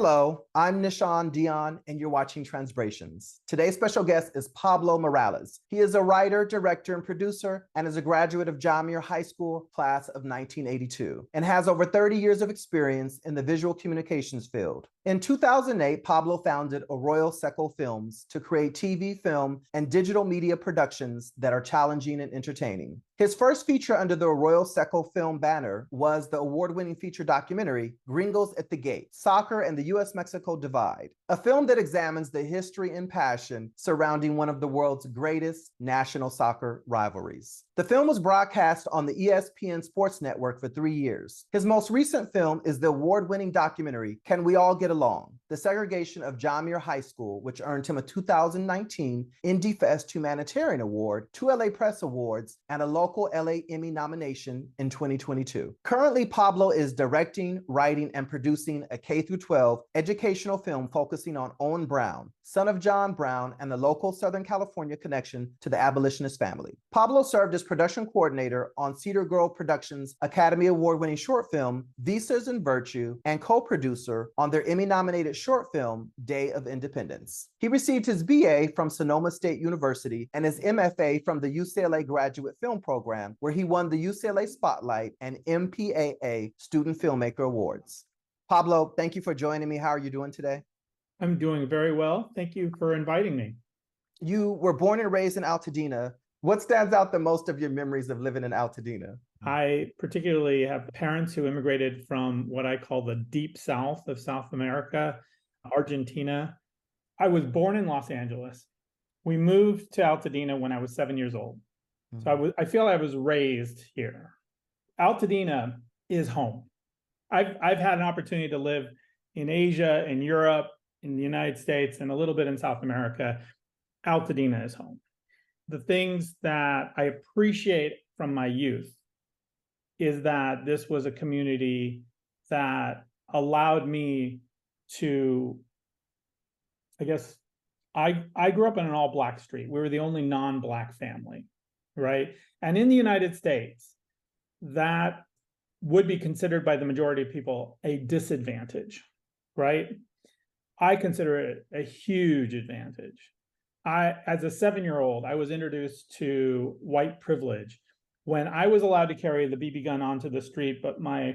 Hello, I'm nahshondion, and you're watching Transbrations. Today's special guest is Pablo Miralles. He is a writer, director, and producer, and is a graduate of John Muir High School, class of 1982, and has over 30 years of experience in the visual communications field. In 2008, Pablo founded Arroyo Seco Films to create TV, film, and digital media productions that are challenging and entertaining. His first feature under the Arroyo Seco film banner was the award-winning feature documentary, Gringos at the Gate, Soccer and the U.S.-Mexico Divide, a film that examines the history and passion surrounding one of the world's greatest national soccer rivalries. The film was broadcast on the ESPN Sports Network for 3 years. His most recent film is the award-winning documentary, Can We All Get Along? The Segregation of John Muir High School, which earned him a 2019 IndieFEST Humanitarian Award, 2 LA Press Awards, and a local LA Emmy nomination in 2022. Currently, Pablo is directing, writing, and producing a K-12 educational film focusing on Owen Brown, son of John Brown, and the local Southern California connection to the abolitionist family. Pablo served as production coordinator on Cedar Productions' Academy Award-winning short film, Visas and Virtue, and co-producer on their Emmy-nominated short film, Day of Independence. He received his BA from Sonoma State University and his MFA from the UCLA Graduate Film Program, where he won the UCLA Spotlight and MPAA Student Filmmaker Awards. Pablo, thank you for joining me. How are you doing today? I'm doing very well. Thank you for inviting me. You were born and raised in Altadena. What stands out the most of your memories of living in Altadena? I particularly have parents who immigrated from what I call the deep south of South America, Argentina. I was born in Los Angeles. We moved to Altadena when I was 7 years old. So I feel I was raised here. Altadena is home. I've had an opportunity to live in Asia, in Europe, in the United States, and a little bit in South America. Altadena is home. The things that I appreciate from my youth is that this was a community that allowed me to, I guess, I grew up in an all-Black street. We were the only non-Black family, right? And in the United States, that would be considered by the majority of people a disadvantage, right? I consider it a huge advantage. As a 7-year-old, I was introduced to white privilege when I was allowed to carry the BB gun onto the street, but my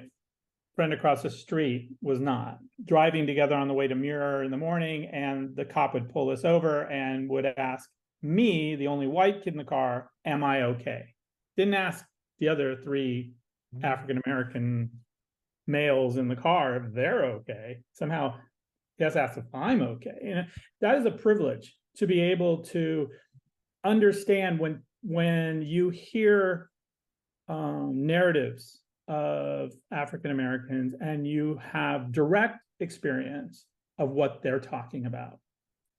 friend across the street was not. Driving together on the way to Muir in the morning, and the cop would pull us over and would ask me, the only white kid in the car, am I okay? Didn't ask the other 3 African-American males in the car if they're okay. Somehow just asked if I'm okay. And that is a privilege to be able to understand when you hear narratives of African-Americans and you have direct experience of what they're talking about.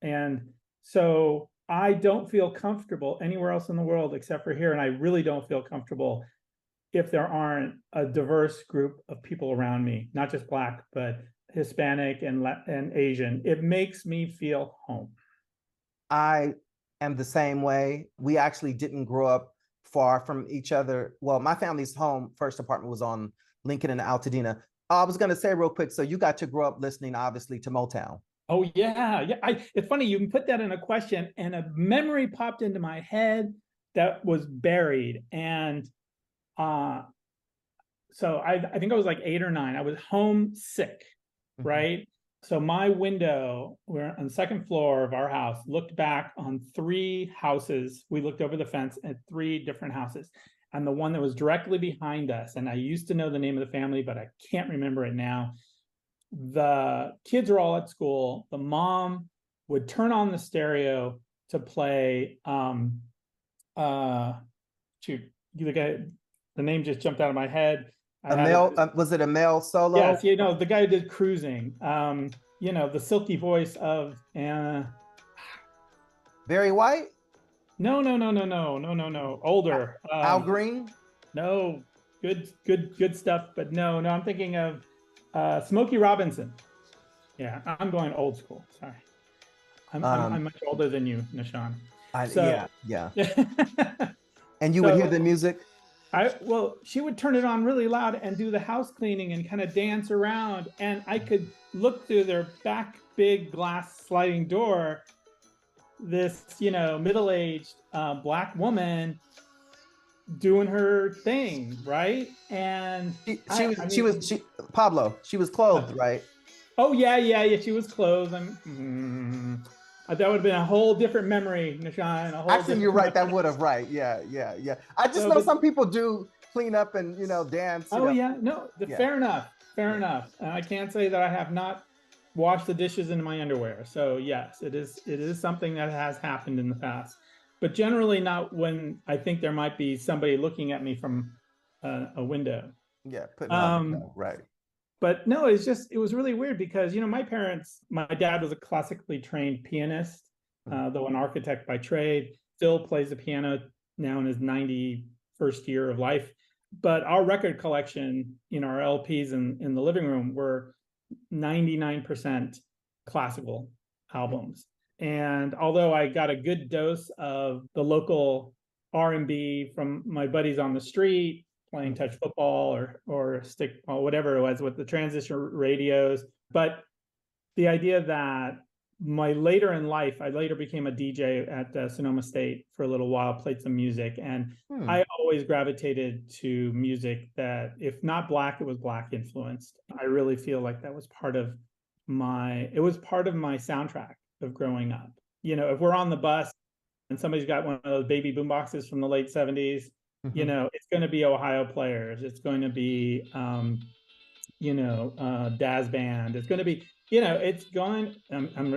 And so I don't feel comfortable anywhere else in the world except for here. And I really don't feel comfortable if there aren't a diverse group of people around me, not just Black, but Hispanic and Asian. It makes me feel home. I am the same way. We actually didn't grow up far from each other. Well, my family's first apartment was on Lincoln and Altadena. I was going to say real quick, so you got to grow up listening, obviously, to Motown. Oh, yeah. It's funny, you can put that in a question, and a memory popped into my head that was buried. And so I think I was like 8 or 9. I was homesick, right? So my window, we're on the second floor of our house, looked back on 3 houses. We looked over the fence at 3 different houses. And the one that was directly behind us, and I used to know the name of the family, but I can't remember it now. The kids are all at school. The mom would turn on the stereo to play, the name just jumped out of my head. Was it a male solo? Yes, the guy who did Cruising. The silky voice of Barry White? No. Older. Al Green? No, good stuff, but no. I'm thinking of Smokey Robinson. Yeah, I'm going old school. Sorry, I'm much older than you, nahshon. Yeah. And you would hear the music? Well, she would turn it on really loud and do the house cleaning and kind of dance around. And I could look through their back big glass sliding door, this, middle-aged Black woman doing her thing, right? And Pablo, she was clothed, right? Oh yeah. She was clothed. That would have been a whole different memory, Nahshon. Actually, you're right. That would have, right? Yeah. I just know some people do clean up and dance. Yeah, no, fair enough. And I can't say that I have not washed the dishes in my underwear. So yes, it is something that has happened in the past, but generally not when I think there might be somebody looking at me from a window. Yeah, right. But no, it was really weird because, my dad was a classically trained pianist, though an architect by trade, still plays the piano now in his 91st year of life. But our record collection, our LPs in the living room were 99% classical albums. And although I got a good dose of the local R&B from my buddies on the street, playing touch football or stickball, whatever it was with the transistor radios. But the idea that later in life, I later became a DJ at Sonoma State for a little while, played some music. And I always gravitated to music that, if not Black, it was Black influenced. I really feel like that was part of my soundtrack of growing up. If we're on the bus and somebody's got one of those baby boomboxes from the late 70s, it's going to be Ohio Players. It's going to be, Daz Band. It's going to be, it's going,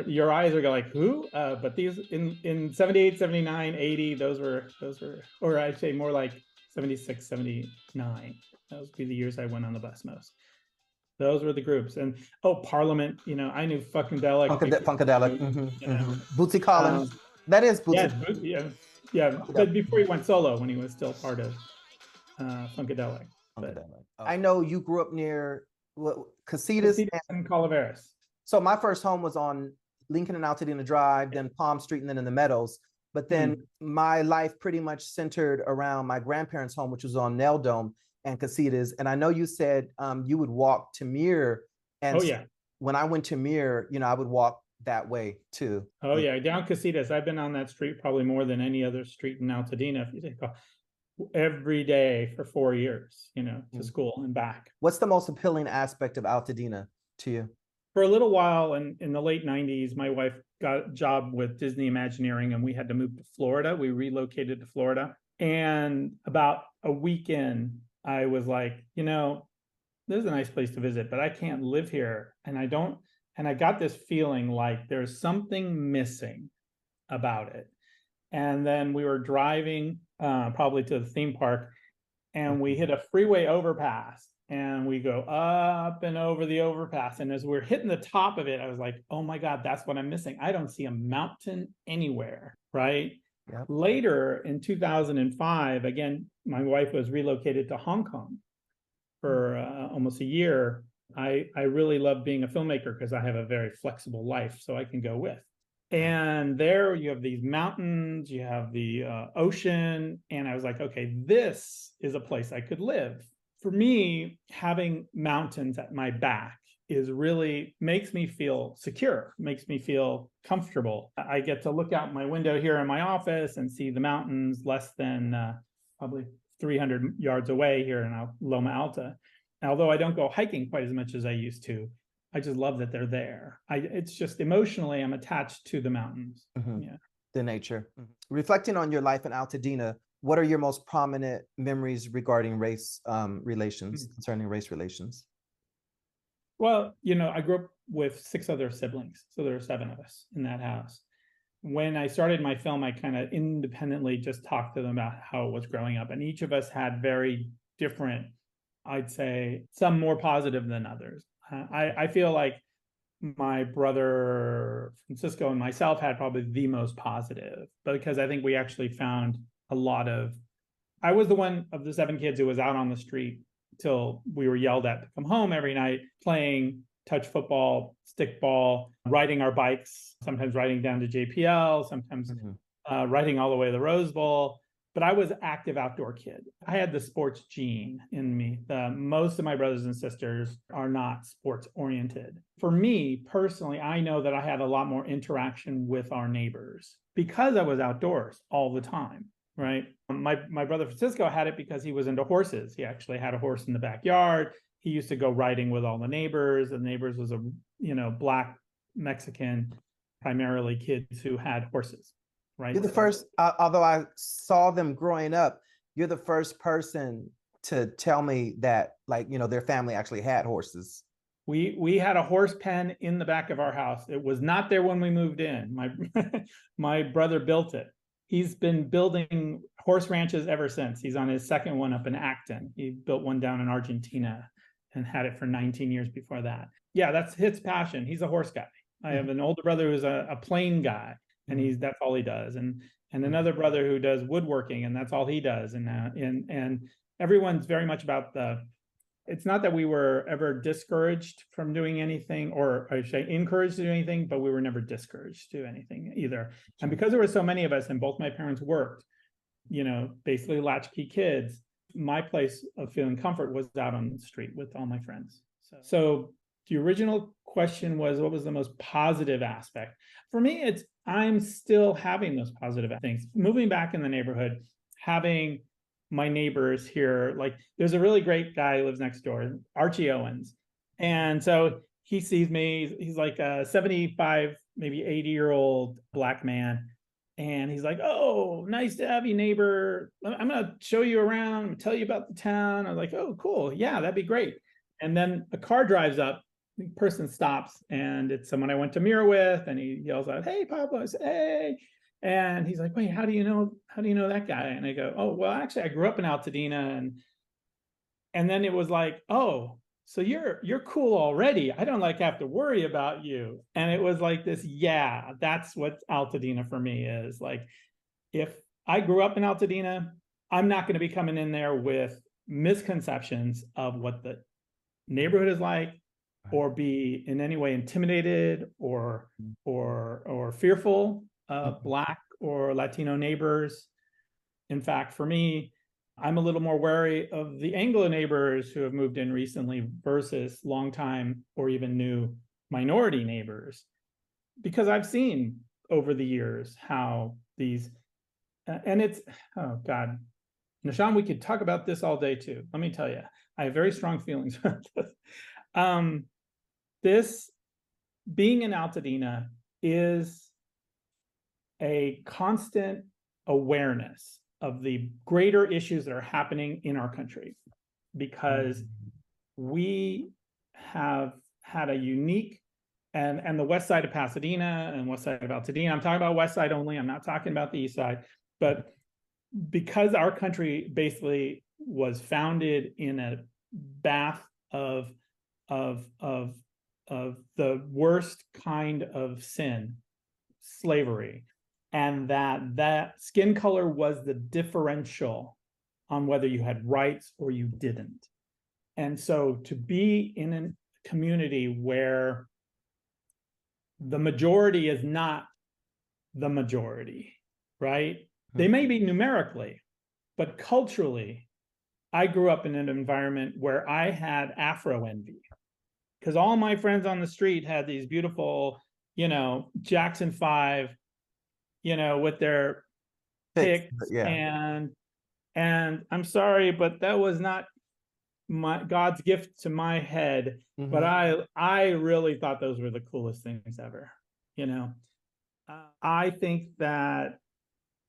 your eyes are going like, who? But these in 78, 79, 80, those were, or I'd say more like 76, 79. Those would be the years I went on the bus most. Those were the groups. And Parliament, I knew Funkadelic. Bootsy Collins. That is Bootsy. Yeah, but before he went solo, when he was still part of Funkadelic. I know you grew up near Casitas and Calaveras. So my first home was on Lincoln and Altadena Drive, then Palm Street, and then in the Meadows. But then my life pretty much centered around my grandparents' home, which was on Nell Dome and Casitas. And I know you said you would walk to Muir. And when I went to Muir, I would walk that way too. Oh yeah, down Casitas. I've been on that street probably more than any other street in Altadena. If you think every day for 4 years, to school and back. What's the most appealing aspect of Altadena to you? For a little while in the late 90s, my wife got a job with Disney Imagineering and we had to move to Florida. We relocated to Florida. And about a week in, I was like, this is a nice place to visit, but I can't live here. And I got this feeling like there's something missing about it. And then we were driving probably to the theme park and we hit a freeway overpass and we go up and over the overpass. And as we're hitting the top of it, I was like, oh my God, that's what I'm missing. I don't see a mountain anywhere, right? Yep. Later in 2005, again, my wife was relocated to Hong Kong for almost a year. I really love being a filmmaker because I have a very flexible life, so I can go with. And there you have these mountains, you have the ocean, and I was like, okay, this is a place I could live. For me, having mountains at my back makes me feel secure, makes me feel comfortable. I get to look out my window here in my office and see the mountains less than probably 300 yards away here in Loma Alta. Although I don't go hiking quite as much as I used to, I just love that they're there. It's just emotionally, I'm attached to the mountains. Yeah. The nature. Reflecting on your life in Altadena, what are your most prominent memories regarding race relations, concerning race relations? Well, I grew up with 6 other siblings. So there were 7 of us in that house. When I started my film, I kind of independently just talked to them about how it was growing up. And each of us had very different, I'd say, some more positive than others. I feel like my brother Francisco and myself had probably the most positive, because I think we actually found I was the one of the 7 kids who was out on the street till we were yelled at to come home every night, playing touch football, stickball, riding our bikes, sometimes riding down to JPL, sometimes riding all the way to the Rose Bowl. but I was an active outdoor kid. I had the sports gene in me. Most of my brothers and sisters are not sports oriented. For me personally, I know that I had a lot more interaction with our neighbors because I was outdoors all the time, right? My brother Francisco had it because he was into horses. He actually had a horse in the backyard. He used to go riding with all the neighbors. The neighbors was a, Black Mexican, primarily kids who had horses. Right. You're the first, although I saw them growing up, you're the first person to tell me that, like, their family actually had horses. We had a horse pen in the back of our house. It was not there when we moved in. My brother built it. He's been building horse ranches ever since. He's on his second one up in Acton. He built one down in Argentina and had it for 19 years before that. Yeah, that's his passion. He's a horse guy. I have an older brother who's a plane guy. And that's all he does, and another brother who does woodworking, and that's all he does. And everyone's very much about it's not that we were ever discouraged from doing anything, or I should say encouraged to do anything, but we were never discouraged to do anything either. And because there were so many of us, and both my parents worked, basically latchkey kids, my place of feeling comfort was out on the street with all my friends. So the original question was, what was the most positive aspect? For me, I'm still having those positive things. Moving back in the neighborhood, having my neighbors here, like there's a really great guy who lives next door, Archie Owens. And so he sees me, he's like a 75, maybe 80-year-old Black man. And he's like, "Oh, nice to have you, neighbor. I'm going to show you around, tell you about the town." I'm like, "Oh, cool. Yeah, that'd be great." And then a car drives up. The person stops, and it's someone I went to Mira with, and he yells out, "Hey, Pablo!" I say, "Hey!" And he's like, "Wait, how do you know that guy?" And I go, "Oh, well, actually, I grew up in Altadena." And then it was like, "Oh, so you're cool already. I don't have to worry about you." And it was like this, yeah, that's what Altadena for me is. Like, if I grew up in Altadena, I'm not going to be coming in there with misconceptions of what the neighborhood is like, or be in any way intimidated or fearful of Black or Latino neighbors. In fact, for me, I'm a little more wary of the Anglo neighbors who have moved in recently versus longtime or even new minority neighbors, because I've seen over the years how these, and it's, oh God, Nahshon, we could talk about this all day too. Let me tell you, I have very strong feelings about this. This being in Altadena is a constant awareness of the greater issues that are happening in our country, because we have had a unique, and the west side of Pasadena and west side of Altadena, I'm talking about west side only, I'm not talking about the east side, but because our country basically was founded in a bath of the worst kind of sin, slavery, and that skin color was the differential on whether you had rights or you didn't. And so to be in a community where the majority is not the majority, right? They may be numerically, but culturally, I grew up in an environment where I had Afro envy, because all my friends on the street had these beautiful, Jackson 5, with their picks. Yeah. And I'm sorry, but that was not God's gift to my head. Mm-hmm. But I really thought those were the coolest things ever. I think that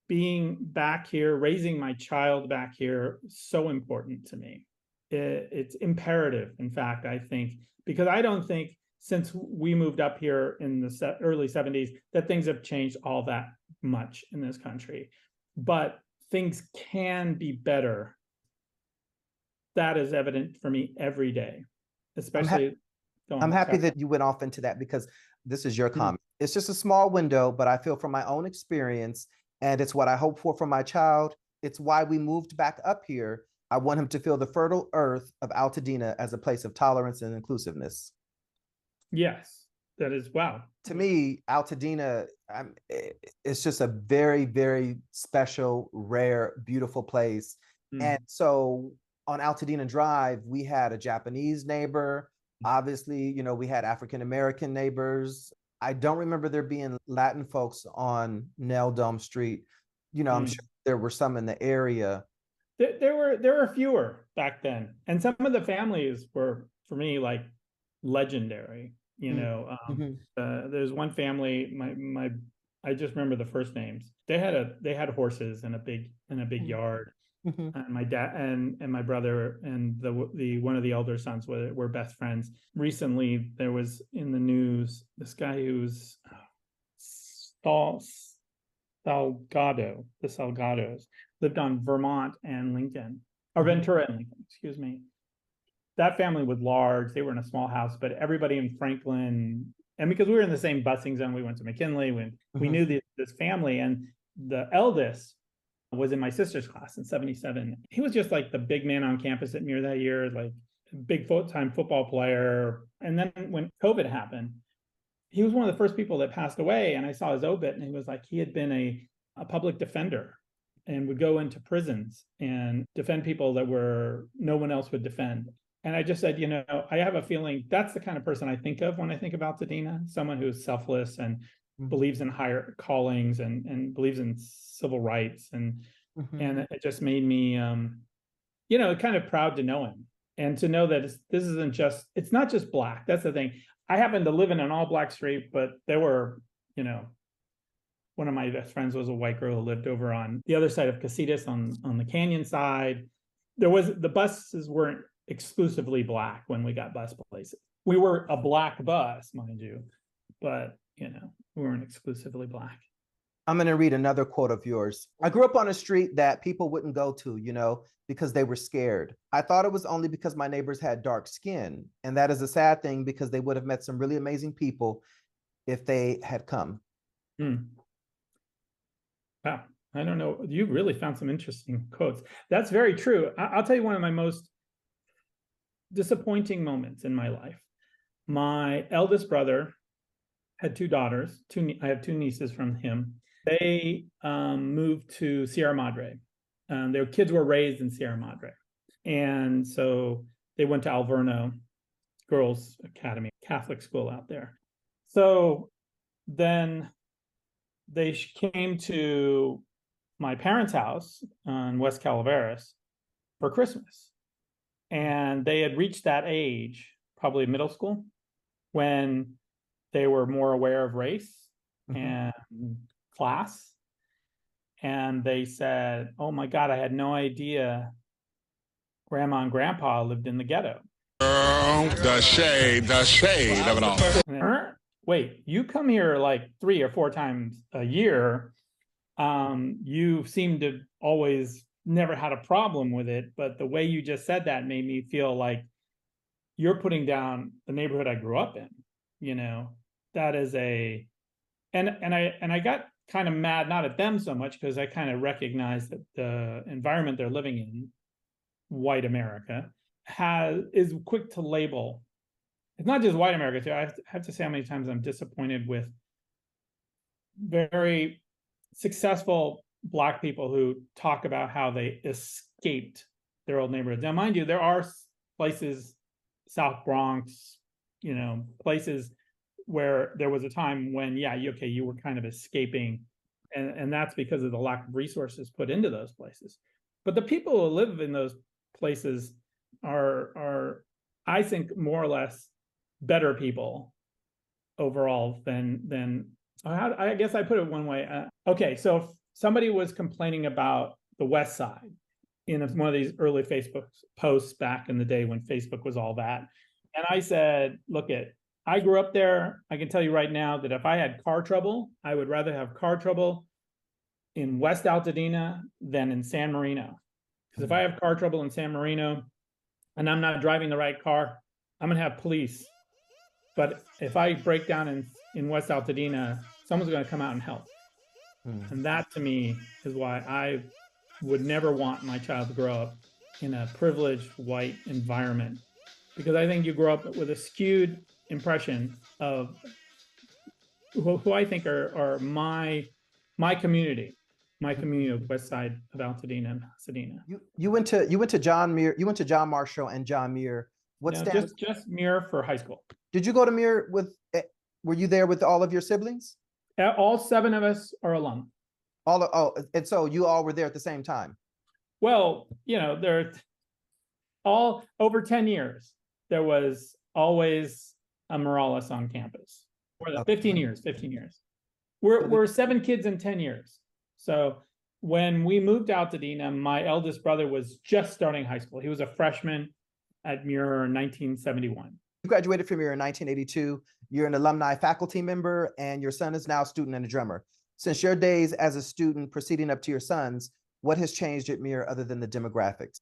being back here, raising my child back here, is so important to me. It's imperative, in fact, I think, because I don't think since we moved up here in the early 70s that things have changed all that much in this country. But things can be better. That is evident for me every day, especially. I'm happy that you went off into that, because this is your comment. Mm-hmm. It's just a small window, but I feel from my own experience, and it's what I hope for my child. It's why we moved back up here. I want him to feel the fertile earth of Altadena as a place of tolerance and inclusiveness. Yes. wow. To me, Altadena, it's just a very, very special, rare, beautiful place. And so on Altadena Drive, we had a Japanese neighbor. Obviously, we had African-American neighbors. I don't remember there being Latin folks on Nell Dome Street. I'm sure there were some in the area. There were fewer back then. And some of the families were, for me, like legendary. There's one family, I just remember the first names. They had horses and a big yard. And my dad and my brother and the one of the elder sons were best friends. Recently, there was in the news this guy who's the Salgados lived on Vermont and Lincoln, or Ventura and Lincoln, excuse me. That family was large. They were in a small house, but everybody in Franklin, and because we were in the same busing zone, we went to McKinley. We knew this family, and the eldest was in my sister's class in 77. He was just like the big man on campus at Muir that year, like a big full-time football player. And then when COVID happened, he was one of the first people that passed away. And I saw his obit, and he was like, he had been a public defender and would go into prisons and defend people that no one else would defend. And I just said, I have a feeling that's the kind of person I think of when I think about Altadena, someone who's selfless and believes in higher callings and believes in civil rights. And it just made me, kind of proud to know him and to know that it's not just Black. That's the thing. I happened to live in an all Black street, but there were, one of my best friends was a white girl who lived over on the other side of Cedar on the canyon side. The buses weren't exclusively Black when we got bus places. We were a Black bus, mind you, but we weren't exclusively Black. I'm going to read another quote of yours. I grew up on a street that people wouldn't go to, because they were scared. I thought it was only because my neighbors had dark skin. And that is a sad thing because they would have met some really amazing people if they had come. Wow. I don't know. You really found some interesting quotes. That's very true. I'll tell you one of my most disappointing moments in my life. My eldest brother had two daughters. I have two nieces from him. They moved to Sierra Madre. Their kids were raised in Sierra Madre. And so they went to Alverno Girls Academy, Catholic school out there. So then they came to my parents' house on West Calaveras for Christmas. And they had reached that age, probably middle school, when they were more aware of race and class. And they said, oh my God, I had no idea Grandma and Grandpa lived in the ghetto. The shade of it all. Then, wait, you come here like 3 or 4 times a year. You seem to always never had a problem with it, but the way you just said that made me feel like you're putting down the neighborhood I grew up in. That is and I got kind of mad, not at them so much, because I kind of recognized that the environment they're living in, white America, is quick to label. It's not just white America too. I have to say how many times I'm disappointed with very successful Black people who talk about how they escaped their old neighborhoods. Now, mind you, there are places, South Bronx, places where there was a time when, you were kind of escaping, and that's because of the lack of resources put into those places. But the people who live in those places are I think, more or less better people overall than I guess I put it one way. Okay, so if somebody was complaining about the West Side in one of these early Facebook posts back in the day when Facebook was all that, and I said, look, I grew up there. I can tell you right now that if I had car trouble, I would rather have car trouble in West Altadena than in San Marino. Because if I have car trouble in San Marino and I'm not driving the right car, I'm going to have police. But if I break down in West Altadena, someone's going to come out and help. And that, to me, is why I would never want my child to grow up in a privileged white environment. Because I think you grow up with a skewed impression of who I think are my community of West Side of Altadena and Pasadena. You went to John Muir, you went to John Marshall and John Muir. What No, stands? just Muir for high school. Did you go to Muir with? Were you there with all of your siblings? All 7 of us are alum. And so you all were there at the same time. Well, they're all over 10 years. There was always a Miralles on campus. For the 15 years. We're 7 kids in 10 years. So when we moved out to Altadena, my eldest brother was just starting high school. He was a freshman at Muir in 1971. You graduated from Muir in 1982. You're an alumni faculty member, and your son is now a student and a drummer. Since your days as a student proceeding up to your son's, what has changed at Muir other than the demographics?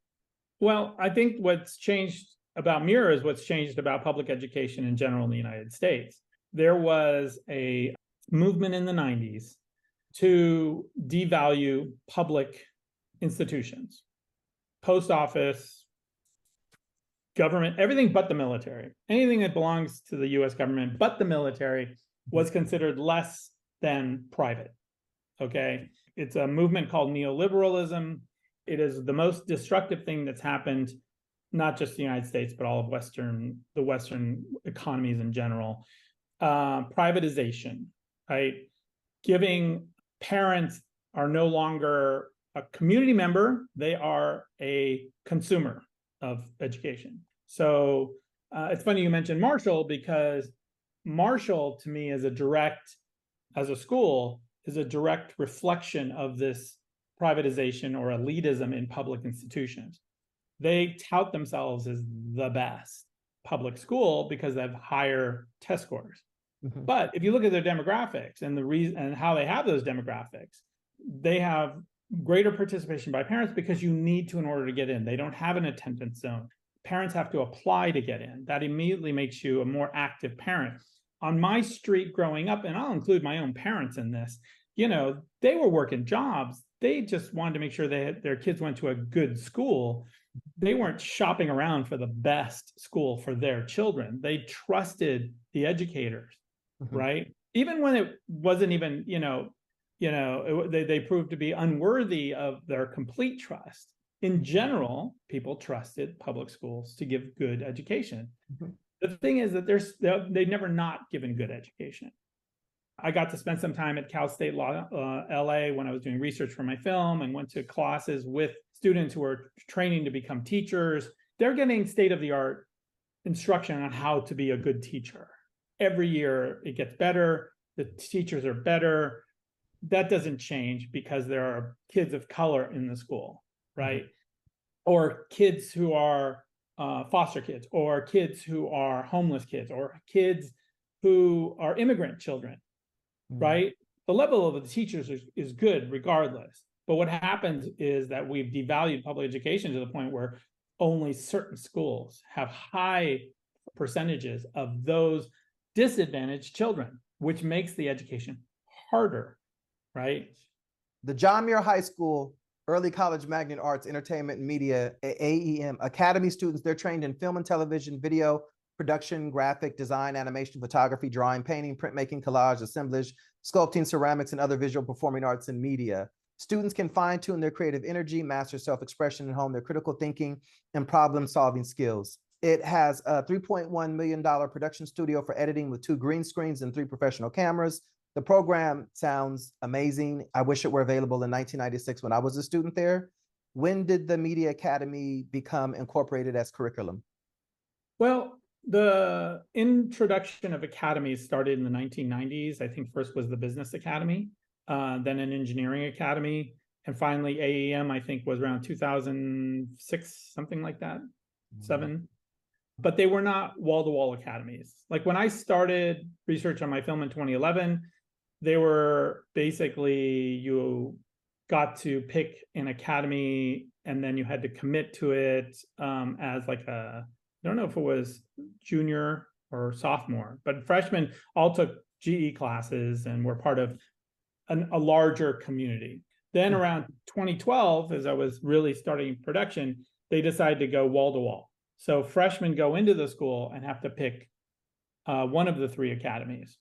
Well, I think what's changed about Muir is what's changed about public education in general in the United States. There was a movement in the 90s to devalue public institutions, post office, government, everything but the military. Anything that belongs to the US government but the military was considered less than private, okay? It's a movement called neoliberalism. It is the most destructive thing that's happened, not just the United States, but all of the Western economies in general. Privatization, right? Giving parents are no longer a community member, they are a consumer of education. So it's funny you mentioned Marshall, because Marshall to me as a school is a direct reflection of this privatization or elitism in public institutions. They tout themselves as the best public school because they have higher test scores. Mm-hmm. But if you look at their demographics and the reason and how they have those demographics, they have greater participation by parents because you need to in order to get in. They don't have an attendance zone. Parents have to apply to get in. That immediately makes you a more active parent. On my street growing up, and I'll include my own parents in this, they were working jobs. They just wanted to make sure their kids went to a good school. They weren't shopping around for the best school for their children. They trusted the educators, mm-hmm. right? Even when it wasn't even, they proved to be unworthy of their complete trust. In general, people trusted public schools to give good education. Mm-hmm. The thing is that they've never not given good education. I got to spend some time at Cal State LA when I was doing research for my film and went to classes with students who were training to become teachers. They're getting state-of-the-art instruction on how to be a good teacher. Every year it gets better. The teachers are better. That doesn't change because there are kids of color in the school, right? Mm-hmm. Or kids who are foster kids, or kids who are homeless kids, or kids who are immigrant children, right? The level of the teachers is good regardless. But what happens is that we've devalued public education to the point where only certain schools have high percentages of those disadvantaged children, which makes the education harder, right? The John Muir High School Early College Magnet Arts, Entertainment and Media, AEM, Academy students, they're trained in film and television, video, production, graphic design, animation, photography, drawing, painting, printmaking, collage, assemblage, sculpting, ceramics, and other visual performing arts and media. Students can fine-tune their creative energy, master self-expression, and hone their critical thinking and problem-solving skills. It has a $3.1 million production studio for editing with 2 green screens and 3 professional cameras. The program sounds amazing. I wish it were available in 1996 when I was a student there. When did the Media Academy become incorporated as curriculum? Well, the introduction of academies started in the 1990s. I think first was the Business Academy, then an Engineering Academy, and finally AEM, I think was around 2006, something like that, 7. But they were not wall-to-wall academies. Like when I started research on my film in 2011, they were basically, you got to pick an academy and then you had to commit to it as like I don't know if it was junior or sophomore, but freshmen all took GE classes and were part of a larger community. Then around 2012, as I was really starting production, they decided to go wall to wall. So freshmen go into the school and have to pick one of the 3 academies.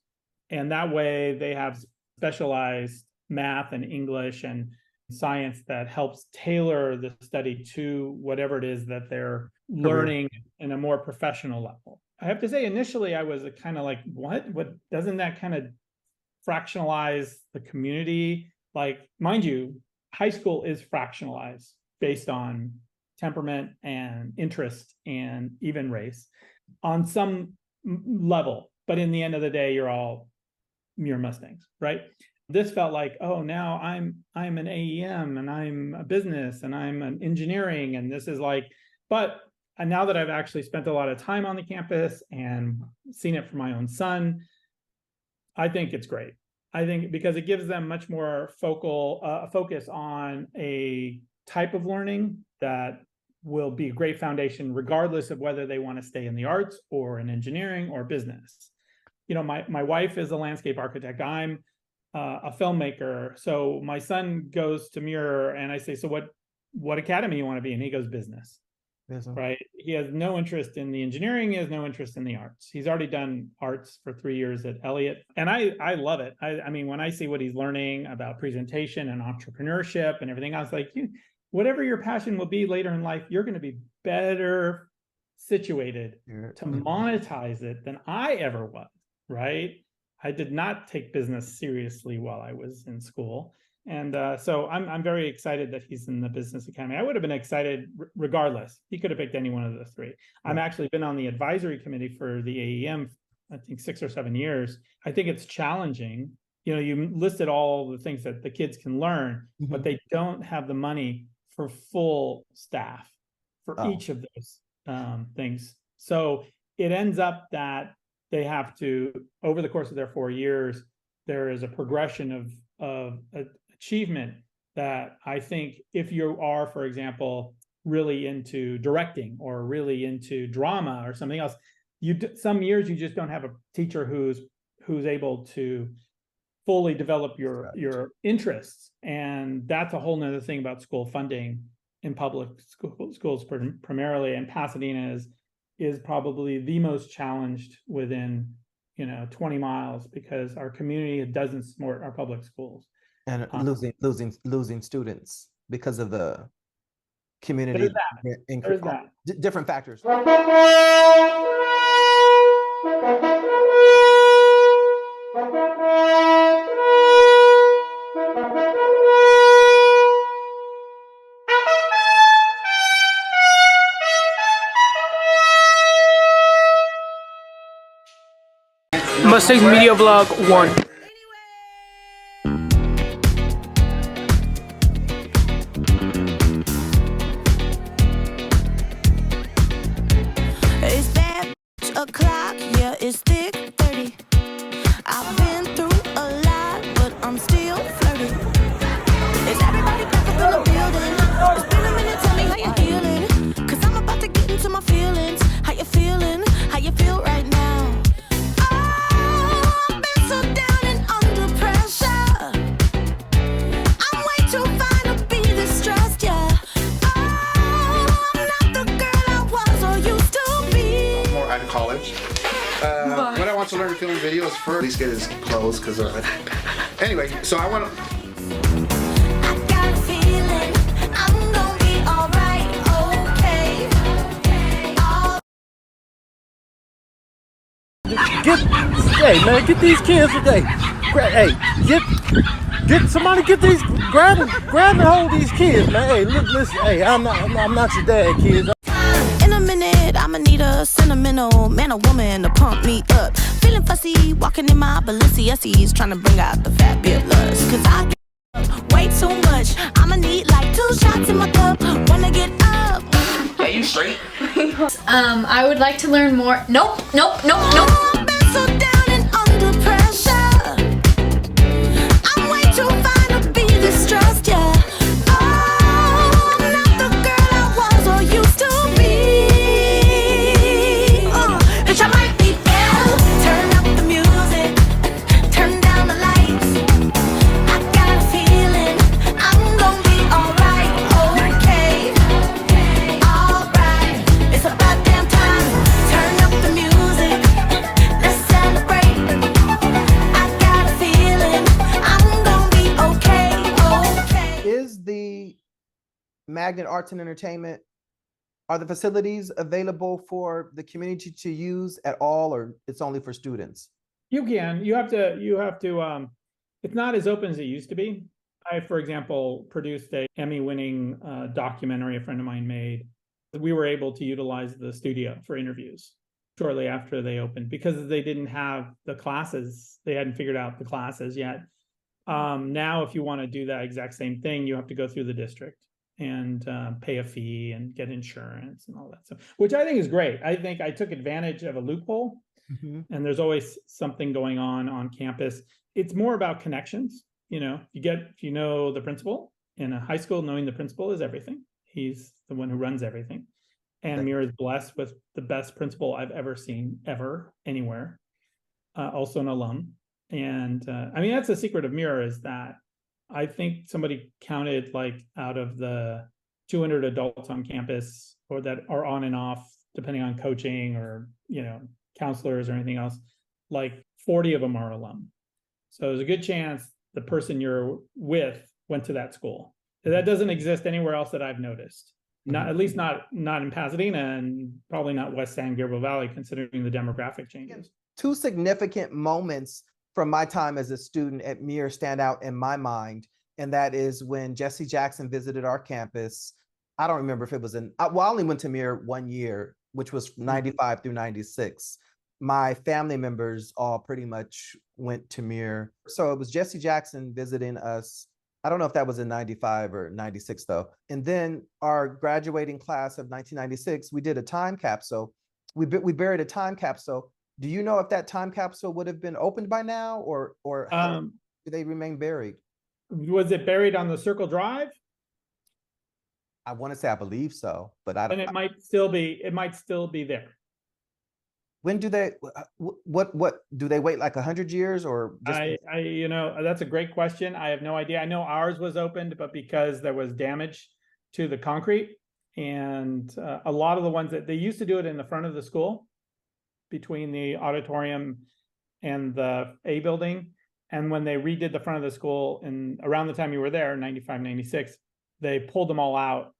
And that way they have specialized math and English and science that helps tailor the study to whatever it is that they're learning in a more professional level. I have to say, initially, I was kind of like, what doesn't that kind of fractionalize the community? Like, mind you, high school is fractionalized based on temperament and interest and even race on some level. But in the end of the day, you're all mere Mustangs, right? This felt like, oh, now I'm an AEM and I'm a business and I'm an engineering. And this is like, and now that I've actually spent a lot of time on the campus and seen it for my own son, I think it's great. I think because it gives them much more focus on a type of learning that will be a great foundation, regardless of whether they want to stay in the arts or in engineering or business. You know, my wife is a landscape architect. I'm a filmmaker. So my son goes to Muir and I say, so what academy you want to be in? He goes business. Yes, right. He has no interest in the engineering. He has no interest in the arts. He's already done arts for 3 years at Elliott. And I love it. I mean, when I see what he's learning about presentation and entrepreneurship and everything, I was like, whatever your passion will be later in life, you're going to be better situated to monetize it than I ever was. Right. I did not take business seriously while I was in school. And so I'm very excited that he's in the business academy. I would have been excited regardless. He could have picked any one of the three. Yeah. I've actually been on the advisory committee for the AEM, I think 6 or 7 years. I think it's challenging. You know, you listed all the things that the kids can learn, but they don't have the money for full staff for each of those things. So it ends up that they have to, over the course of their 4 years, there is a progression of achievement that I think if you are, for example, really into directing or really into drama or something else, some years you just don't have a teacher who's able to fully develop your interests. And that's a whole nother thing about school funding in public schools primarily. And Pasadena is probably the most challenged within 20 miles because our community doesn't support our public schools. And losing students because of the community different factors. Mustangs Media Vlog 1. O'clock, yeah, it's thick 30. I've been through a lot, but I'm still flirty. Is everybody back up in the building? It's been a minute, tell me how you feeling. Cause I'm about to get into my feelings. How you feeling? How you feel right now? Oh, I've been so down and under pressure. I'm way too fine to be this stressed, yeah. Oh, I'm not the girl I was or used to be. More out of college. What I want to learn to film videos first, at least get his clothes, because anyway, so I want to. I got a feeling I'm gonna be alright, okay. Hey man, get these kids today. Get somebody, get these, grab and hold these kids, man. Hey, listen, hey, I'm not your dad, kids. In a minute, I'ma need a sentimental man or woman to pump me up. Feeling fussy, walking in my Balenciennes, trying to bring out the fabulous. Cause I get up way too much. I'ma need like 2 shots in my cup. Wanna get up. Yeah, you straight? I would like to learn more. Nope. Oh, I've been so down and under pressure. I'm way too fine to be this stressed, yeah. Oh, I'm not the girl I was or used to be. Bitch, I might be ill. Turn up the music, turn down the lights. I got a feeling I'm gonna be alright, okay. Alright, it's about damn time. Turn up the music, let's celebrate. Magnet Arts and Entertainment, are the facilities available for the community to use at all, or it's only for students? You can. You have to. It's not as open as it used to be. I, for example, produced a Emmy-winning documentary a friend of mine made. We were able to utilize the studio for interviews shortly after they opened because they didn't have the classes. They hadn't figured out the classes yet. Now, if you want to do that exact same thing, you have to go through the district and pay a fee and get insurance and all that stuff, which I think is great. I think I took advantage of a loophole, and there's always something going on campus. It's more about connections. If you know the principal in a high school, knowing the principal is everything. He's the one who runs everything. And Muir is blessed with the best principal I've ever seen, ever, anywhere. Also an alum. And that's the secret of Muir, is that I think somebody counted, like, out of the 200 adults on campus, or that are on and off, depending on coaching or, counselors or anything else, like 40 of them are alum. So there's a good chance the person you're with went to that school. That doesn't exist anywhere else that I've noticed. Not, at least not in Pasadena, and probably not West San Gabriel Valley, considering the demographic changes. Two significant moments from my time as a student at Muir stand out in my mind, and that is when Jesse Jackson visited our campus. I don't remember if it was I only went to Muir 1 year, which was 95 through 96. My family members all pretty much went to Muir. So it was Jesse Jackson visiting us. I don't know if that was in 95 or 96 though. And then our graduating class of 1996, we did a time capsule. We buried a time capsule. Do you know if that time capsule would have been opened by now, or do they remain buried? Was it buried on the Circle Drive? I want to say I believe so, but I don't. And it might still be there. When do they? What do they wait, like 100 years, or? Just... that's a great question. I have no idea. I know ours was opened, but because there was damage to the concrete, and a lot of the ones that they used to do it in the front of the school, between the auditorium and the A building. And when they redid the front of the school, and around the time you were there, 95, 96, they pulled them all out.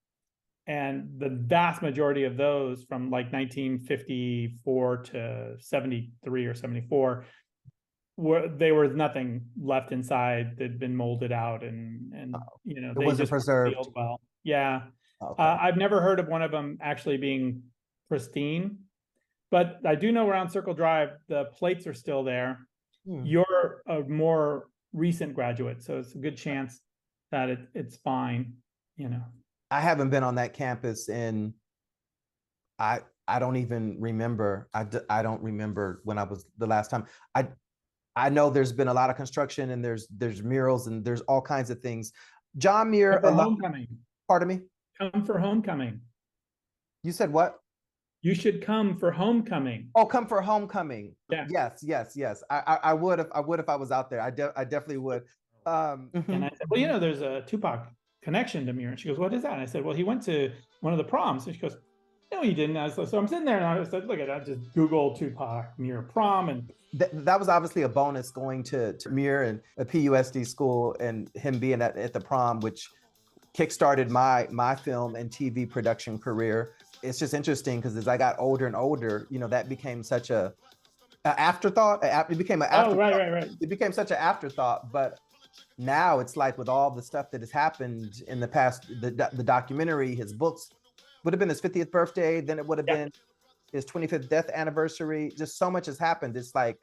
And the vast majority of those from like 1954 to 73 or 74, there was nothing left inside. They'd been molded out, and it they wasn't just preserved sealed well. Yeah. Okay. I've never heard of one of them actually being pristine, but I do know around Circle Drive, the plates are still there. You're a more recent graduate, so it's a good chance that it's fine, I haven't been on that campus in, I don't even remember. I don't remember when I was the last time. I know there's been a lot of construction, and there's murals, and there's all kinds of things. John Muir. Homecoming. Pardon me? Come for homecoming. You said what? You should come for homecoming. Oh, come for homecoming. Yeah. Yes. I would if I was out there. I definitely would. And I said, well, there's a Tupac connection to Muir. And she goes, what is that? And I said, well, he went to one of the proms. And she goes, no, he didn't. So I'm sitting there, and I said, look at that, just Google Tupac Muir prom. And that was obviously a bonus, going to Muir and a PUSD school, and him being at the prom, which kickstarted my film and TV production career. It's just interesting because as I got older and older, that became such an afterthought. It became an afterthought. Oh, right. It became such an afterthought. But now it's like, with all the stuff that has happened in the past, the documentary, his books, would have been his 50th birthday. Then it would have been his 25th death anniversary. Just so much has happened. It's like,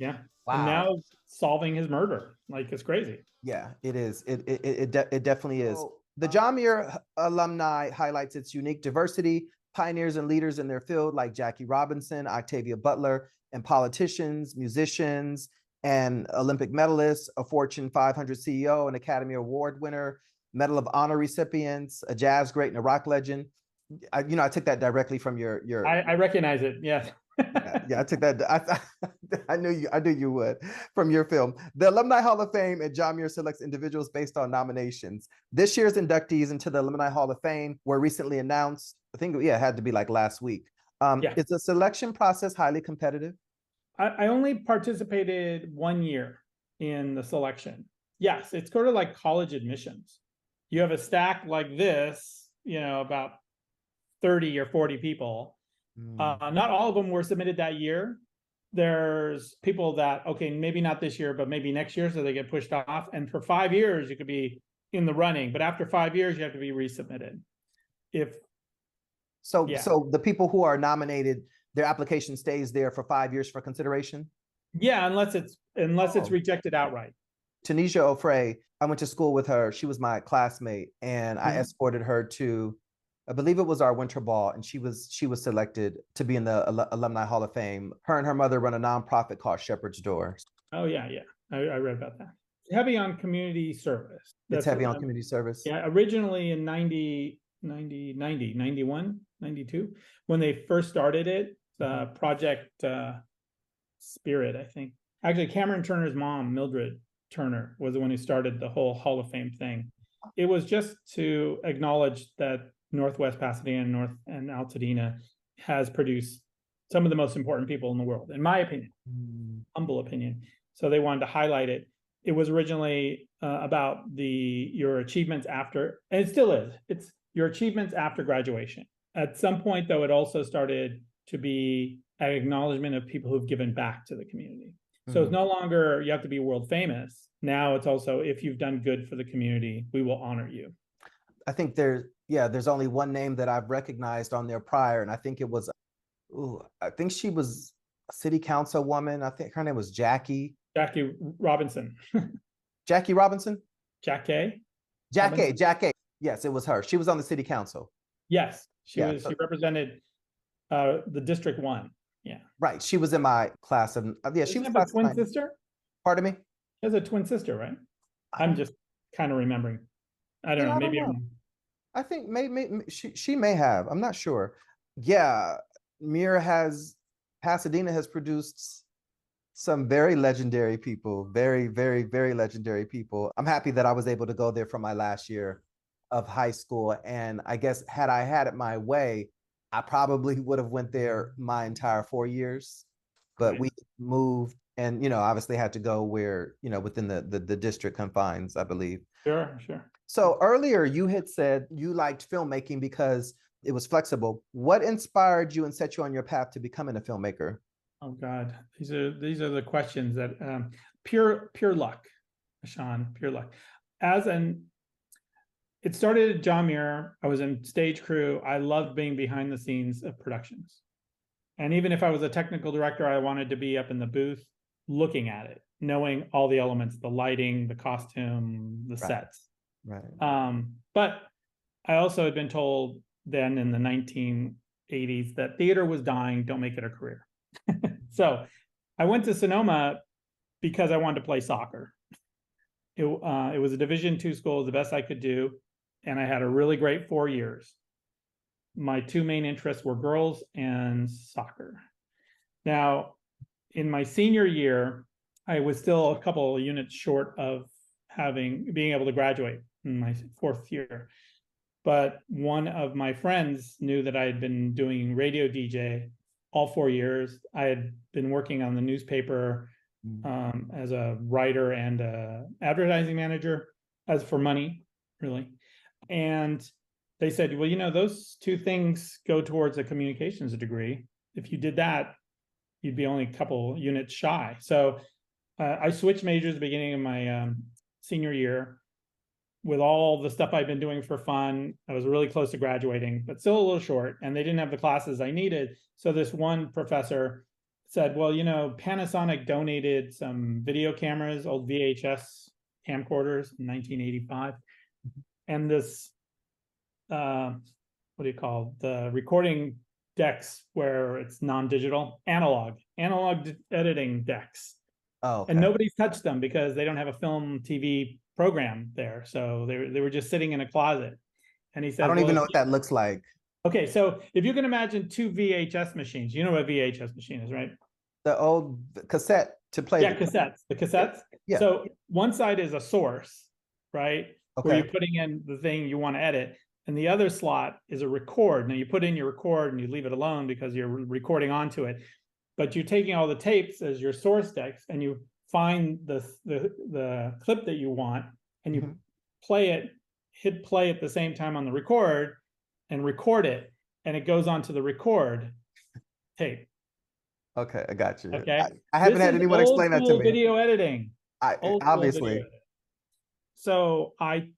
wow. And now solving his murder, like, it's crazy. Yeah, it is. It definitely is. The John Muir alumni highlights its unique diversity, pioneers and leaders in their field like Jackie Robinson, Octavia Butler, and politicians, musicians, and Olympic medalists, a Fortune 500 CEO, an Academy Award winner, Medal of Honor recipients, a jazz great and a rock legend. I took that directly from your. I recognize it. Yeah. Yeah, I took that. I knew you would, from your film. The Alumni Hall of Fame at John Muir selects individuals based on nominations. This year's inductees into the Alumni Hall of Fame were recently announced. I think, it had to be like last week. Is the selection process highly competitive? I only participated 1 year in the selection. Yes, it's sort of like college admissions. You have a stack like this, about 30 or 40 people. Not all of them were submitted that year. There's people that, okay, maybe not this year, but maybe next year, so they get pushed off. And for 5 years, you could be in the running, but after 5 years, you have to be resubmitted. So the people who are nominated, their application stays there for 5 years for consideration? Yeah, unless it's rejected outright. Tanisha Ofrey, I went to school with her. She was my classmate, and I escorted her to, I believe it was our winter ball, and she was selected to be in the Alumni Hall of Fame. Her and her mother run a nonprofit called Shepherd's Door. Oh yeah. I read about that. Heavy on community service. It's heavy on community service. Yeah, originally in 91, 92, when they first started it, Project Spirit, I think. Actually, Cameron Turner's mom, Mildred Turner, was the one who started the whole Hall of Fame thing. It was just to acknowledge that Northwest Pasadena and Altadena has produced some of the most important people in the world, in my opinion, humble opinion. So they wanted to highlight it. It was originally about your achievements after, and it still is. It's your achievements after graduation. At some point, though, it also started to be an acknowledgement of people who've given back to the community. So it's no longer you have to be world famous. Now it's also, if you've done good for the community, we will honor you. I think there's only one name that I've recognized on there prior, and I think it was, I think she was a city council woman. I think her name was Jackie Robinson. Jackie Robinson? Jackie. Yes, it was her. She was on the city council. Yes, she represented the District 1. Yeah. Right. She was in my class of, she was a twin sister? Pardon me? She has a twin sister, right? I'm just kind of remembering. I don't know. Maybe I think maybe she may have. I'm not sure. Yeah. Pasadena has produced some very legendary people, very, very, very legendary people. I'm happy that I was able to go there for my last year of high school. And I guess had I had it my way, I probably would have went there my entire 4 years, but we moved and, obviously had to go where, within the district confines, I believe. Sure. So earlier you had said you liked filmmaking because it was flexible. What inspired you and set you on your path to becoming a filmmaker? Oh God, these are the questions that pure luck, Sean, pure luck. It started at John Muir. I was in stage crew. I loved being behind the scenes of productions. And even if I was a technical director, I wanted to be up in the booth looking at it, knowing all the elements, the lighting, the costume, the sets. Right. But I also had been told then in the 1980s that theater was dying, don't make it a career. So I went to Sonoma because I wanted to play soccer. It was a Division II school, the best I could do. And I had a really great 4 years. My two main interests were girls and soccer. Now, in my senior year, I was still a couple of units short of being able to graduate in my fourth year. But one of my friends knew that I had been doing radio DJ all 4 years. I had been working on the newspaper as a writer and a advertising manager, as for money, really. And they said, well, those two things go towards a communications degree. If you did that, you'd be only a couple units shy. So I switched majors at the beginning of my senior year. With all the stuff I've been doing for fun, I was really close to graduating, but still a little short, and they didn't have the classes I needed. So this one professor said, well, Panasonic donated some video cameras, old VHS camcorders in 1985. And this, the recording decks where it's non-digital, analog editing decks. Oh, okay. And nobody's touched them because they don't have a film TV program there. So they were just sitting in a closet. And he said, I don't even know what that looks like. Okay, so if you can imagine two VHS machines, you know what a VHS machine is, right? The old cassette to play. Yeah, the cassettes. Yeah. So one side is a source, right? Okay. Where you're putting in the thing you want to edit. And the other slot is a record. Now you put in your record and you leave it alone because you're recording onto it. But you're taking all the tapes as your source decks and you find the clip that you want and you play it, hit play at the same time on the record, and record it, and it goes onto the record tape. Okay, I got you. Okay, I haven't This had is anyone explain that to old-school me. video editing. Old school Obviously. video editing. So I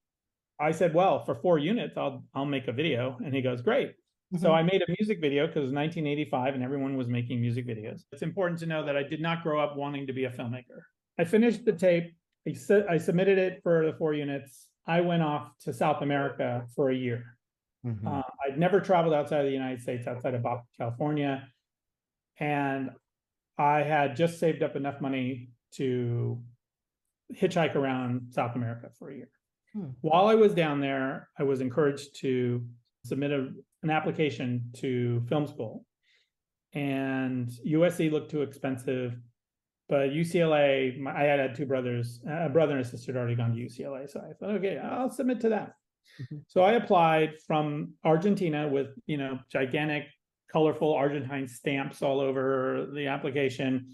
said, well, for 4 units, I'll make a video. And he goes, great. So I made a music video because it was 1985 and everyone was making music videos. It's important to know that I did not grow up wanting to be a filmmaker. I finished the tape. I submitted it for the 4 units. I went off to South America for a year. I'd never traveled outside of the United States, outside of Baja California. And I had just saved up enough money to hitchhike around South America for a year. While I was down there, I was encouraged to submit an application to film school. And USC looked too expensive, but UCLA, I had 2 brothers, a brother and a sister had already gone to UCLA. So I thought, okay, I'll submit to that. So I applied from Argentina with, gigantic, colorful Argentine stamps all over the application.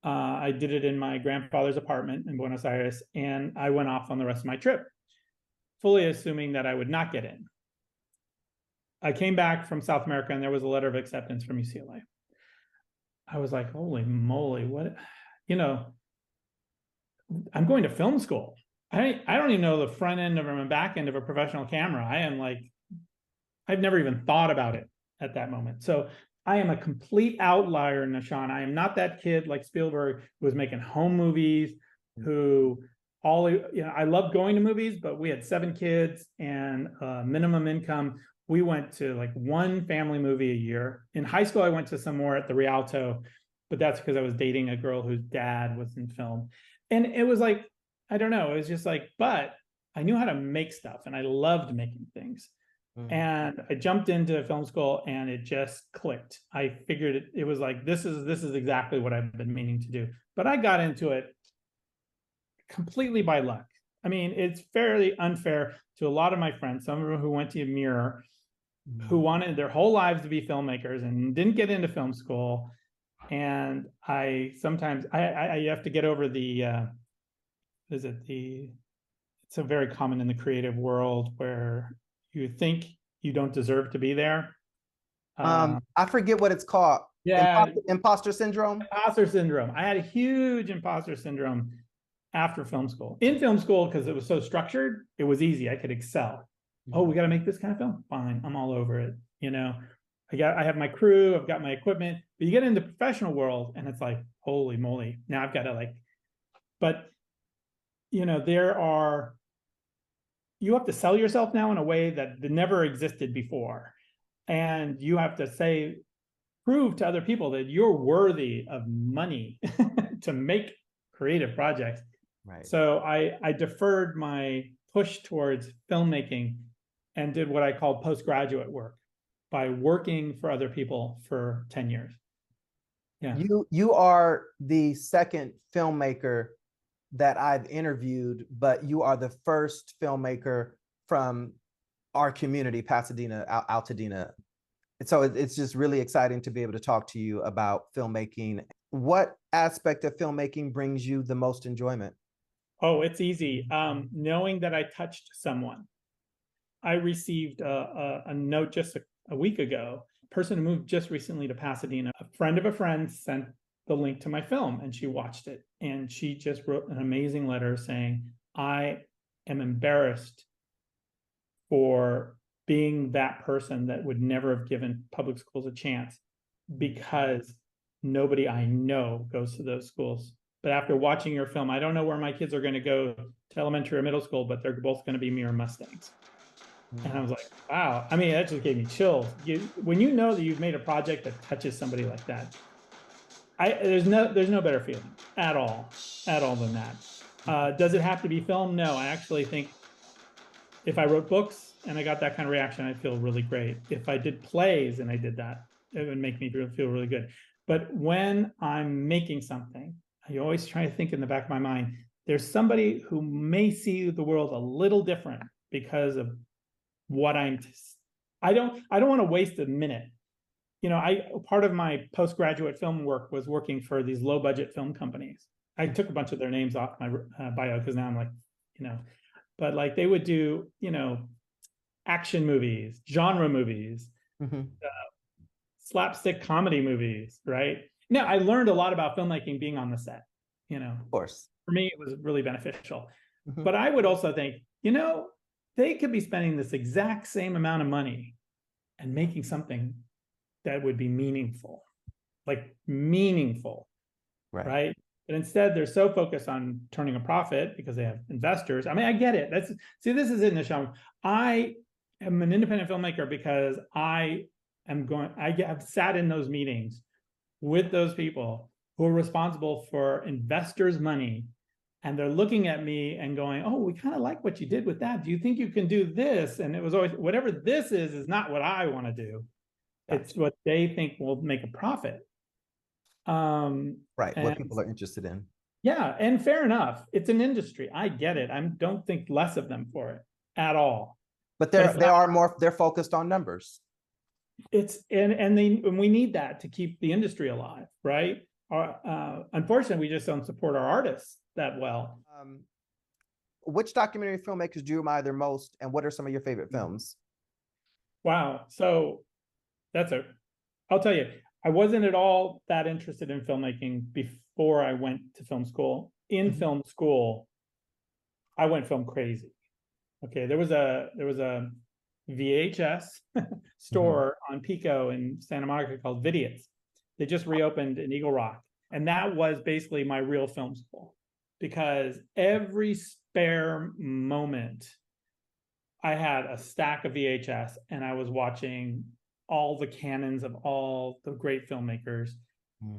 I did it in my grandfather's apartment in Buenos Aires, and I went off on the rest of my trip, fully assuming that I would not get in. I came back from South America and there was a letter of acceptance from UCLA. I was like, holy moly, what, I'm going to film school. I don't even know the front end of a back end of a professional camera. I've never even thought about it at that moment. So I am a complete outlier, Nahshon. I am not that kid like Spielberg who was making home movies, who I loved going to movies, but we had 7 kids and minimum income. We went to like 1 family movie a year. In high school, I went to some more at the Rialto, but that's because I was dating a girl whose dad was in film. And it was like, I don't know, it was just like, but I knew how to make stuff and I loved making things. And I jumped into film school and it just clicked. I figured it was like, this is exactly what I've been meaning to do. But I got into it completely by luck. I mean, it's fairly unfair to a lot of my friends, some of them who went to Muir, who wanted their whole lives to be filmmakers and didn't get into film school. And I have to get over it's a very common in the creative world where you think you don't deserve to be there. I forget what it's called. Yeah. Imposter syndrome. Imposter syndrome. I had a huge imposter syndrome after film school. In film school, because it was so structured, it was easy. I could excel. Oh, we got to make this kind of film. Fine, I'm all over it. I have my crew, I've got my equipment. But you get into the professional world, and it's like, holy moly! Now I've got to but you have to sell yourself now in a way that never existed before, and you have to prove to other people that you're worthy of money to make creative projects. Right. So I deferred my push towards filmmaking and did what I call postgraduate work by working for other people for 10 years. Yeah. You are the second filmmaker that I've interviewed, but you are the first filmmaker from our community, Pasadena, Altadena. So it's just really exciting to be able to talk to you about filmmaking. What aspect of filmmaking brings you the most enjoyment? Oh, it's easy. Knowing that I touched someone. I received a note just a week ago. A person who moved just recently to Pasadena, a friend of a friend sent the link to my film and she watched it. And she just wrote an amazing letter saying, I am embarrassed for being that person that would never have given public schools a chance because nobody I know goes to those schools. But after watching your film, I don't know where my kids are going to go to elementary or middle school, but they're both going to be Muir Mustangs. And I was like, wow. I mean, that just gave me chills. When you know that you've made a project that touches somebody like that, there's no better feeling at all than that. Does it have to be film? No, I actually think if I wrote books and I got that kind of reaction, I'd feel really great. If I did plays and I did that, it would make me feel really good. But when I'm making something, I always try to think in the back of my mind, there's somebody who may see the world a little different because of what I don't want to waste a minute. Part of my postgraduate film work was working for these low budget film companies. I took a bunch of their names off my bio because now I'm like, but like they would do, action movies, genre movies, slapstick comedy movies, right? Now, I learned a lot about filmmaking being on the set, Of course. For me, it was really beneficial. But I would also think, they could be spending this exact same amount of money and making something that would be meaningful, right? But instead, they're so focused on turning a profit because they have investors. I mean, I get it. This is in the show. I am an independent filmmaker because I have sat in those meetings with those people who are responsible for investors' money. And they're looking at me and going, oh, we kind of like what you did with that. Do you think you can do this? And it was always, whatever this is not what I want to do. Gotcha. It's what they think will make a profit. What people are interested in. Yeah, and fair enough. It's an industry. I get it. I don't think less of them for it at all. But they're focused on numbers. And we need that to keep the industry alive, right? Unfortunately, we just don't support our artists that well. Which documentary filmmakers do you admire the most, and what are some of your favorite films? Wow. So I'll tell you, I wasn't at all that interested in filmmaking before I went to film school. In film school, I went film crazy. Okay, there was a VHS store on Pico in Santa Monica called Vidiot's. They just reopened in Eagle Rock. And that was basically my real film school, because every spare moment I had a stack of VHS and I was watching all the canons of all the great filmmakers.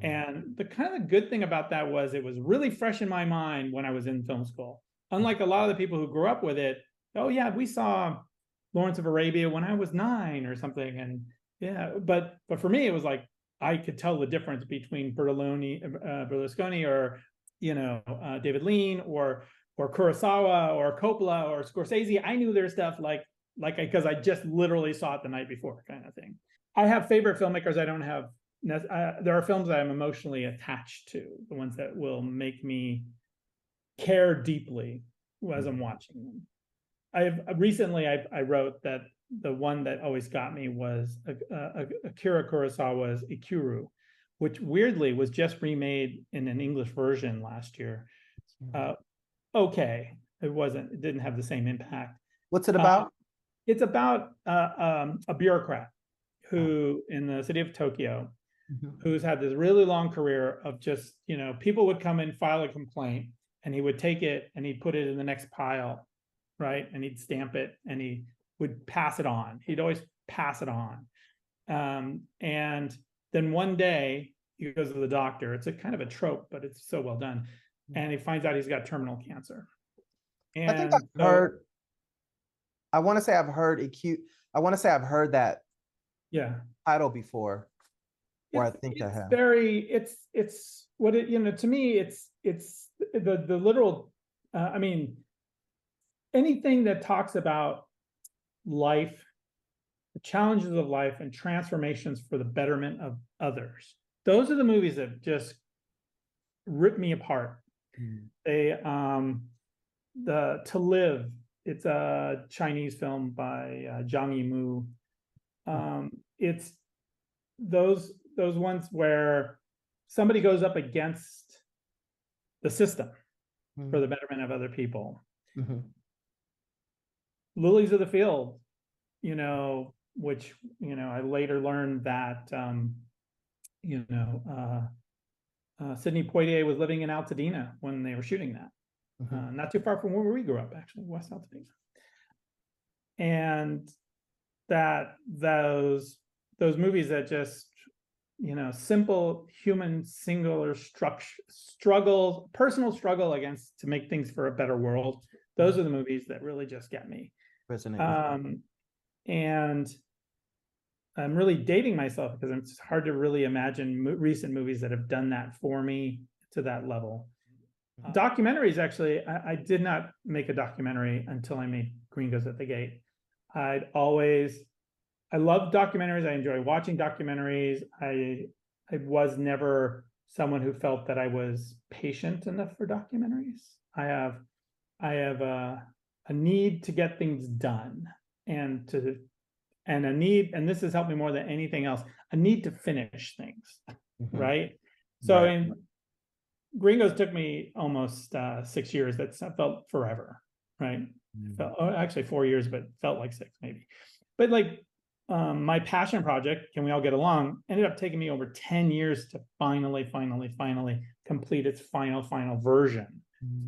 And the kind of good thing about that was it was really fresh in my mind when I was in film school. Unlike a lot of the people who grew up with it, oh yeah, we saw Lawrence of Arabia when I was 9 or something. And yeah, but for me, it was like, I could tell the difference between Berlusconi or, David Lean or Kurosawa or Coppola or Scorsese. I knew their stuff because I just literally saw it the night before, kind of thing. I have favorite filmmakers. I don't have, there are films that I'm emotionally attached to, the ones that will make me care deeply as I'm watching them. I wrote that the one that always got me was Akira Kurosawa's Ikiru, which weirdly was just remade in an English version last year. It didn't have the same impact. What's it about? It's about a bureaucrat who in the city of Tokyo, who's had this really long career of just, people would come in, file a complaint, and he would take it and he'd put it in the next pile, right? And he'd stamp it and he would pass it on. He'd always pass it on. And then one day he goes to the doctor. It's a kind of a trope, but it's so well done. And he finds out he's got terminal cancer. And I think I've heard, I want to say I've heard that title before. Or I think I have. It's what it, to me, it's the literal, anything that talks about life, the challenges of life and transformations for the betterment of others. Those are the movies that just rip me apart. They, To Live, it's a Chinese film by Zhang Yimou. It's those ones where somebody goes up against the system for the betterment of other people. Lilies of the Field, which, I later learned that, Sidney Poitier was living in Altadena when they were shooting that. Not too far from where we grew up, actually, West Altadena. And that those movies that just, simple human singular struggle, personal struggle to make things for a better world. Those are the movies that really just get me. And I'm really dating myself because it's hard to really imagine recent movies that have done that for me to that level. Documentaries, actually, I did not make a documentary until I made Gringos at the Gate. I love documentaries. I enjoy watching documentaries. I was never someone who felt that I was patient enough for documentaries. I have a need to get things done. and a need, and this has helped me more than anything else, a need to finish things, right? So in Gringos took me almost 6 years. That felt forever, right? Actually 4 years, but felt like 6 maybe. But like my passion project, Can We All Get Along, ended up taking me over 10 years to finally complete its final version,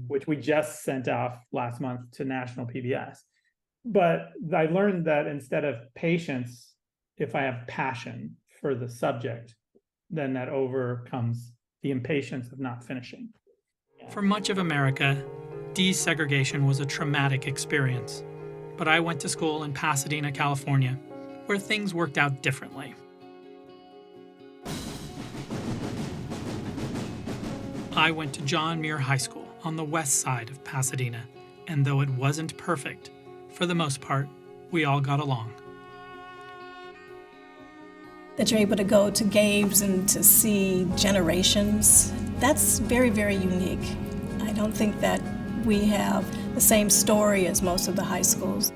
which we just sent off last month to national PBS. But I learned that instead of patience, if I have passion for the subject, then that overcomes the impatience of not finishing. For much of America, desegregation was a traumatic experience. But I went to school in Pasadena, California, where things worked out differently. I went to John Muir High School on the west side of Pasadena, and though it wasn't perfect, for the most part, we all got along. That you're able to go to games and to see generations, that's very, very unique. I don't think that we have the same story as most of the high schools.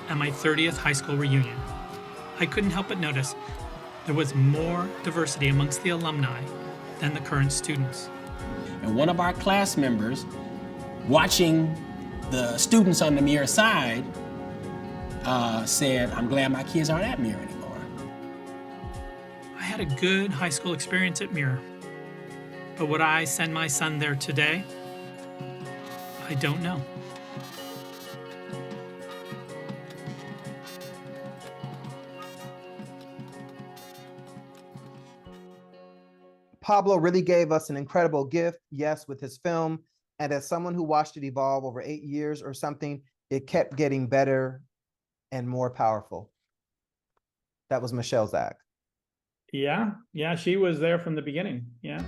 At my 30th high school reunion, I couldn't help but notice there was more diversity amongst the alumni than the current students. And one of our class members, watching the students on the Muir side, said, "I'm glad my kids aren't at Muir anymore." I had a good high school experience at Muir, but would I send my son there today? I don't know. Pablo really gave us an incredible gift, yes, with his film. And as someone who watched it evolve over 8 years or something, it kept getting better and more powerful. That was Michelle Zach. Yeah, she was there from the beginning. Yeah.